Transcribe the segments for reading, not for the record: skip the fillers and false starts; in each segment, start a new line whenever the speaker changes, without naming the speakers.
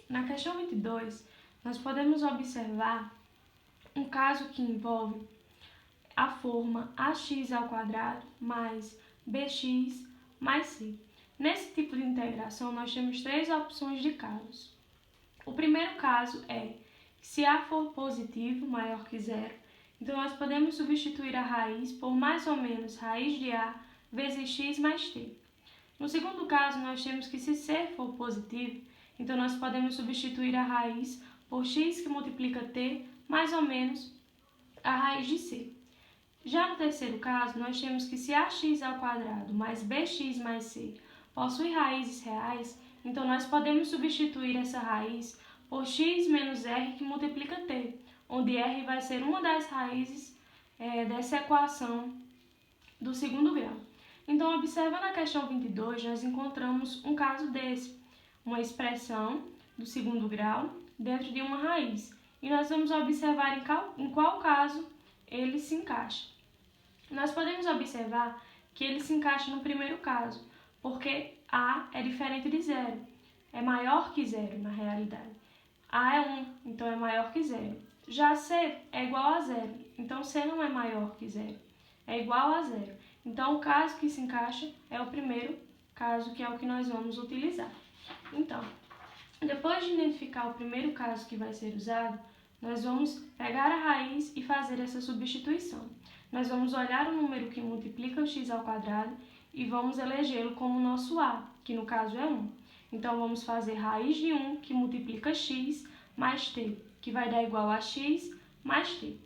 Na questão 22, nós podemos observar um caso que envolve a forma ax² mais bx mais c. Nesse tipo de integração, nós temos três opções de casos. O primeiro caso é se a for positivo, maior que zero, então nós podemos substituir a raiz por mais ou menos raiz de a vezes x mais t. No segundo caso, nós temos que se c for positivo, então nós podemos substituir a raiz por x que multiplica t mais ou menos a raiz de c. Já no terceiro caso, nós temos que se ax² mais bx mais c possui raízes reais, então nós podemos substituir essa raiz por x menos r que multiplica t, onde r vai ser uma das raízes dessa equação do segundo grau. Então, observando a questão 22, nós encontramos um caso desse, uma expressão do segundo grau dentro de uma raiz. E nós vamos observar em qual caso ele se encaixa. Nós podemos observar que ele se encaixa no primeiro caso, porque a é diferente de zero, é maior que zero na realidade. A é 1, então é maior que zero. Já c é igual a zero, então c não é maior que zero, é igual a zero. Então o caso que se encaixa é o primeiro caso, que é o que nós vamos utilizar. Então, depois de identificar o primeiro caso que vai ser usado, nós vamos pegar a raiz e fazer essa substituição. Nós vamos olhar o número que multiplica o x² e vamos elegê-lo como nosso a, que no caso é 1. Então, vamos fazer raiz de 1 que multiplica x mais t, que vai dar igual a x mais t.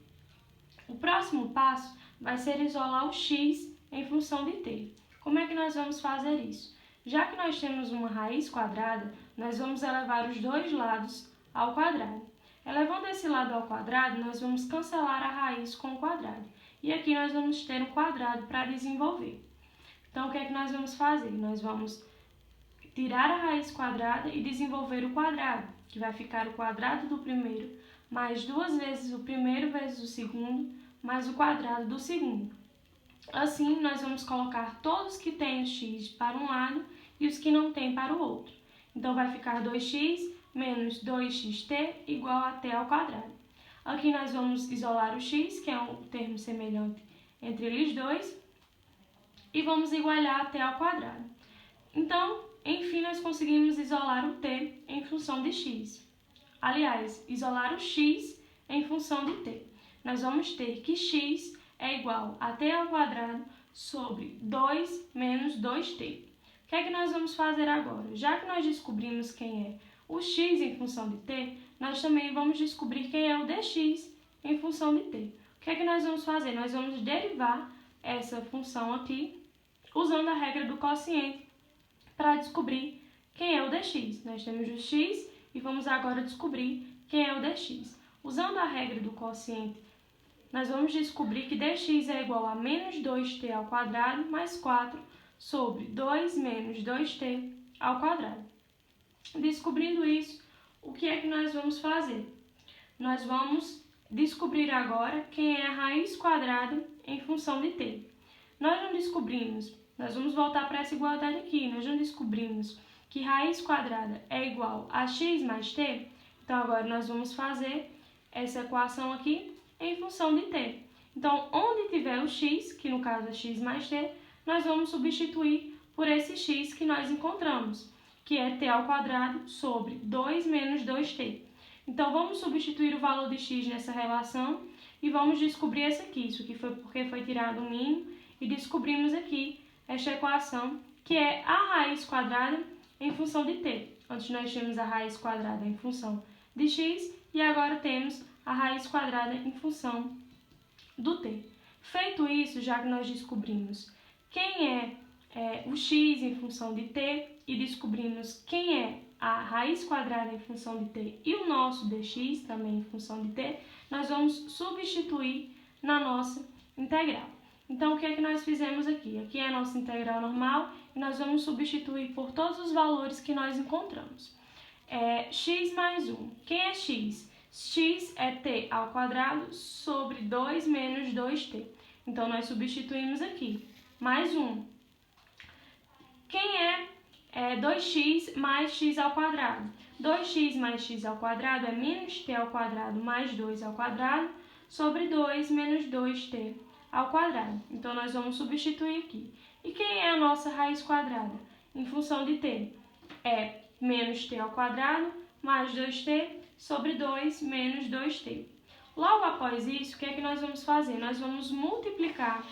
O próximo passo vai ser isolar o x em função de t. Como é que nós vamos fazer isso? Já que nós temos uma raiz quadrada, nós vamos elevar os dois lados ao quadrado. Elevando esse lado ao quadrado, nós vamos cancelar a raiz com o quadrado. E aqui nós vamos ter um quadrado para desenvolver. Então, o que é que nós vamos fazer? Nós vamos tirar a raiz quadrada e desenvolver o quadrado, que vai ficar o quadrado do primeiro, mais duas vezes o primeiro vezes o segundo, mais o quadrado do segundo. Assim, nós vamos colocar todos que têm x para um lado e os que não têm para o outro. Então, vai ficar 2x menos 2xt igual a t ao quadrado. Aqui nós vamos isolar o x, que é um termo semelhante entre eles dois, e vamos igualar a t ao quadrado. Então, enfim, nós conseguimos isolar o t em função de x. Aliás, isolar o x em função de t. Nós vamos ter que x é igual a t ao quadrado sobre 2 menos 2t. O que é que nós vamos fazer agora? Já que nós descobrimos quem é o x em função de t, nós também vamos descobrir quem é o dx em função de t. O que é que nós vamos fazer? Nós vamos derivar essa função aqui usando a regra do quociente para descobrir quem é o dx. Nós temos o x e vamos agora descobrir quem é o dx. Usando a regra do quociente, nós vamos descobrir que dx é igual a menos 2t ao quadrado mais 4 sobre 2 menos 2t ao quadrado. Descobrindo isso, o que é que nós vamos fazer? Nós vamos descobrir agora quem é a raiz quadrada em função de t. Nós não descobrimos, nós vamos voltar para essa igualdade aqui, nós não descobrimos que raiz quadrada é igual a x mais t, então agora nós vamos fazer essa equação aqui em função de t. Então, onde tiver o x, que no caso é x mais t, nós vamos substituir por esse x que nós encontramos, que é t ao quadrado sobre 2 menos 2t. Então, vamos substituir o valor de x nessa relação e vamos descobrir essa aqui. Isso aqui foi porque foi tirado o mínimo e descobrimos aqui esta equação, que é a raiz quadrada em função de t. Antes nós tínhamos a raiz quadrada em função de x e agora temos a raiz quadrada em função do t. Feito isso, já que nós descobrimos quem é o x em função de t e descobrimos quem é a raiz quadrada em função de t e o nosso dx também em função de t, nós vamos substituir na nossa integral. Então, o que é que nós fizemos aqui? Aqui é a nossa integral normal e nós vamos substituir por todos os valores que nós encontramos. X mais 1. Quem é x? X é t ao quadrado sobre 2 menos 2t. Então, nós substituímos aqui. Mais 1. Quem é 2x mais x ao quadrado. 2x mais x ao quadrado é menos t ao quadrado mais 2 ao quadrado sobre 2 menos 2t ao quadrado. Então, nós vamos substituir aqui. E quem é a nossa raiz quadrada? Em função de t, é menos t ao quadrado mais 2t sobre 2 menos 2t. Logo após isso, o que é que nós vamos fazer? Nós vamos multiplicar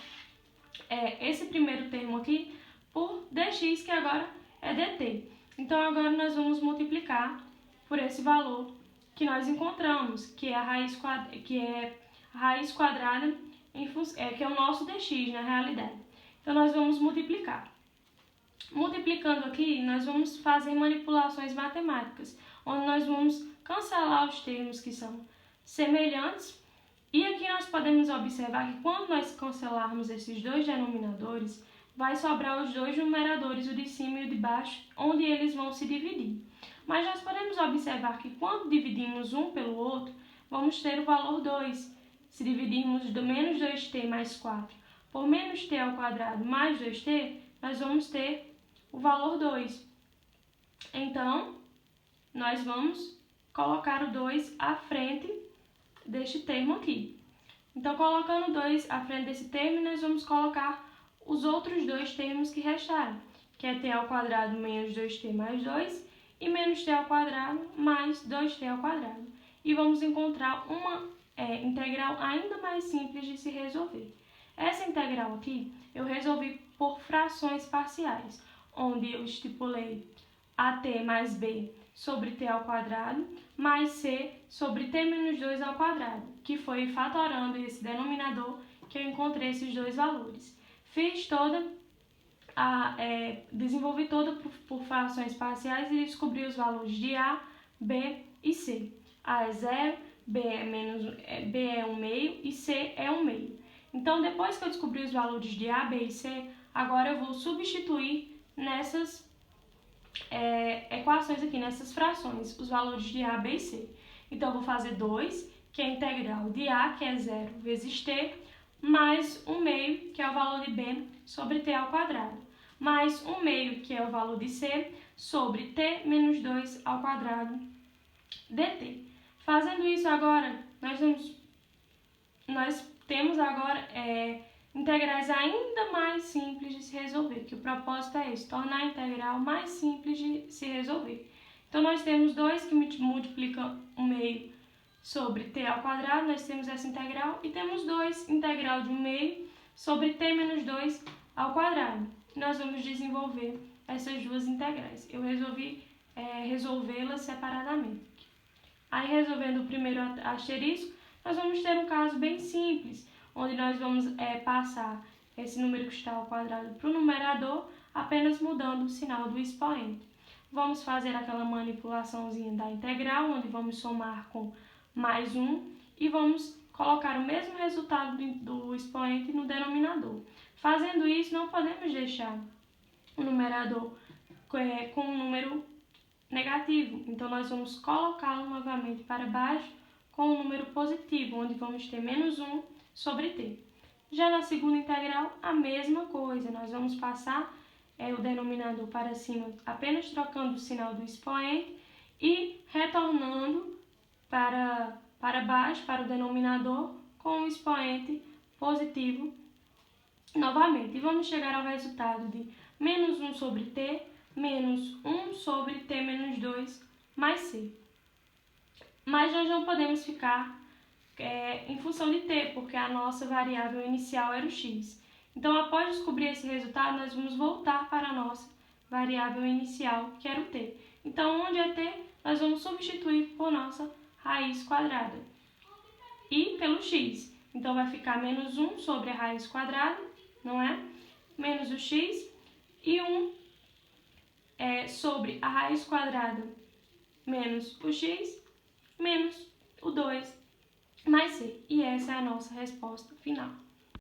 esse primeiro termo aqui por dx, que agora é dt. Então, agora nós vamos multiplicar por esse valor que nós encontramos, que é a raiz quadrada, que é o nosso dx na realidade. Então, nós vamos multiplicar. Multiplicando aqui, nós vamos fazer manipulações matemáticas, onde nós vamos cancelar os termos que são semelhantes. E aqui nós podemos observar que quando nós cancelarmos esses dois denominadores, vai sobrar os dois numeradores, o de cima e o de baixo, onde eles vão se dividir. Mas nós podemos observar que quando dividimos um pelo outro, vamos ter o valor 2. Se dividirmos do menos 2t mais 4 por menos t ao quadrado mais 2t, nós vamos ter o valor 2. Então, nós vamos colocar o 2 à frente deste termo aqui. Então, colocando 2 à frente desse termo, nós vamos colocar os outros dois termos que restaram, que é t ao quadrado menos 2t mais 2 e menos t ao quadrado mais 2t ao quadrado. E vamos encontrar uma integral ainda mais simples de se resolver. Essa integral aqui eu resolvi por frações parciais, onde eu estipulei at mais b sobre t ao quadrado mais c sobre t menos 2 ao quadrado, que foi fatorando esse denominador que eu encontrei esses dois valores. Desenvolvi toda por frações parciais e descobri os valores de A, B e C. A é 0, B é 1 meio e C é 1 meio. Então, depois que eu descobri os valores de A, B e C, agora eu vou substituir nessas equações aqui, nessas frações, os valores de A, B e C. Então, eu vou fazer 2, que é a integral de A, que é 0 vezes t, mais 1 meio, que é o valor de b, sobre t ao quadrado, mais 1 meio, que é o valor de c, sobre t menos 2 ao quadrado dt. Fazendo isso agora, nós temos agora integrais ainda mais simples de se resolver, que o propósito é esse, tornar a integral mais simples de se resolver. Então, nós temos 2 que multiplicam 1 meio sobre t ao quadrado, nós temos essa integral, e temos 2 integral de 1 meio sobre t menos 2 ao quadrado. Nós vamos desenvolver essas duas integrais. Eu resolvi resolvê-las separadamente. Aí, resolvendo o primeiro asterisco, nós vamos ter um caso bem simples, onde nós vamos passar esse número que está ao quadrado para o numerador, apenas mudando o sinal do expoente. Vamos fazer aquela manipulaçãozinha da integral, onde vamos somar com mais 1 e vamos colocar o mesmo resultado do expoente no denominador. Fazendo isso, não podemos deixar o numerador com um número negativo. Então, nós vamos colocá-lo novamente para baixo com um número positivo, onde vamos ter menos 1 sobre t. Já na segunda integral, a mesma coisa. Nós vamos passar o denominador para cima, apenas trocando o sinal do expoente e retornando para baixo, para o denominador, com o expoente positivo novamente. E vamos chegar ao resultado de menos 1 sobre t, menos 1 sobre t menos 2, mais c. Mas nós não podemos ficar em função de t, porque a nossa variável inicial era o x. Então, após descobrir esse resultado, nós vamos voltar para a nossa variável inicial, que era o t. Então, onde é t, nós vamos substituir por nossa raiz quadrada e pelo x. Então, vai ficar menos 1 sobre a raiz quadrada, não é? Menos o x e 1 sobre a raiz quadrada menos o x menos o 2 mais c. E essa é a nossa resposta final.